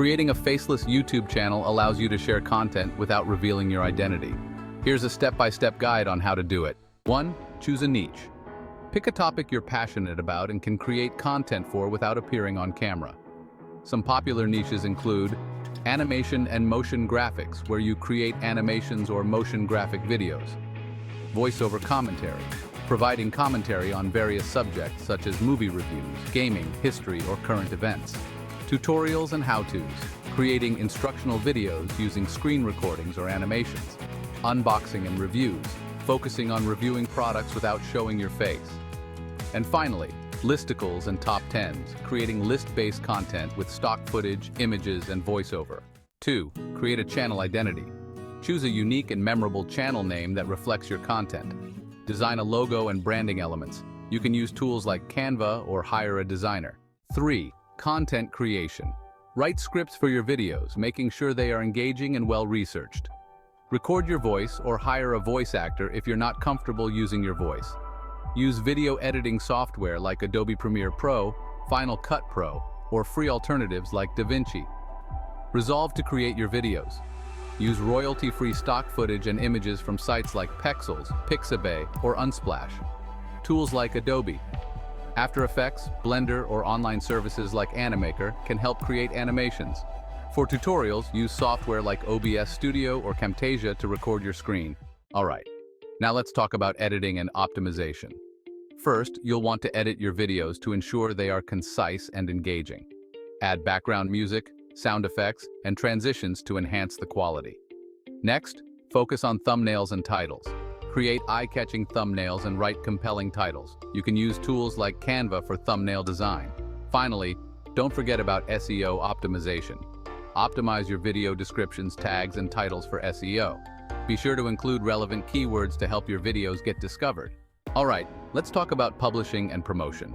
Creating a faceless YouTube channel allows you to share content without revealing your identity. Here's a step-by-step guide on how to do it. 1. Choose a niche. Pick a topic you're passionate about and can create content for without appearing on camera. Some popular niches include animation and motion graphics, where you create animations or motion graphic videos. Voiceover commentary, providing commentary on various subjects such as movie reviews, gaming, history, or current events. Tutorials and how-tos, creating instructional videos using screen recordings or animations. Unboxing and reviews, focusing on reviewing products without showing your face. And finally, Listicles and top 10s, creating list-based content with stock footage, images, and voiceover. 2. Create a channel identity. Choose a unique and memorable channel name that reflects your content. Design a logo and branding elements. You can use tools like Canva or hire a designer. 3. Content creation. Write scripts for your videos, making sure they are engaging and well-researched. Record your voice or hire a voice actor if you're not comfortable using your voice. Use video editing software like Adobe Premiere Pro, Final Cut Pro, or free alternatives like DaVinci. Resolve to create your videos. Use royalty-free stock footage and images from sites like Pexels, Pixabay, or Unsplash. Tools like Adobe, After Effects, Blender, or online services like Animaker can help create animations. For tutorials, use software like OBS Studio or Camtasia to record your screen. Alright, now let's talk about editing and optimization. First, you'll want to edit your videos to ensure they are concise and engaging. Add background music, sound effects, and transitions to enhance the quality. Next, focus on thumbnails and titles. Create eye-catching thumbnails and write compelling titles. You can use tools like Canva for thumbnail design. Finally, don't forget about SEO optimization. Optimize your video descriptions, tags, and titles for SEO. Be sure to include relevant keywords to help your videos get discovered. Alright, let's talk about publishing and promotion.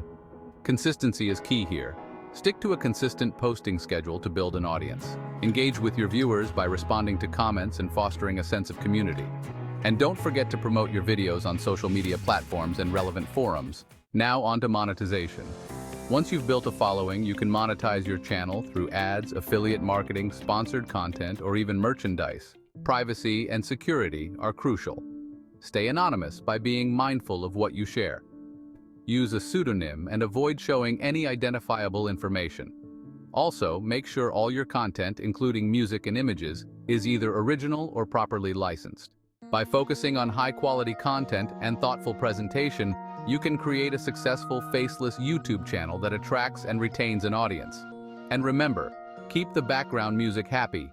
Consistency is key here. Stick to a consistent posting schedule to build an audience. Engage with your viewers by responding to comments and fostering a sense of community. And don't forget to promote your videos on social media platforms and relevant forums. Now on to monetization. Once you've built a following, you can monetize your channel through ads, affiliate marketing, sponsored content, or even merchandise. Privacy and security are crucial. Stay anonymous by being mindful of what you share. Use a pseudonym and avoid showing any identifiable information. Also, make sure all your content, including music and images, is either original or properly licensed. By focusing on high-quality content and thoughtful presentation, you can create a successful faceless YouTube channel that attracts and retains an audience. And remember, keep the background music happy.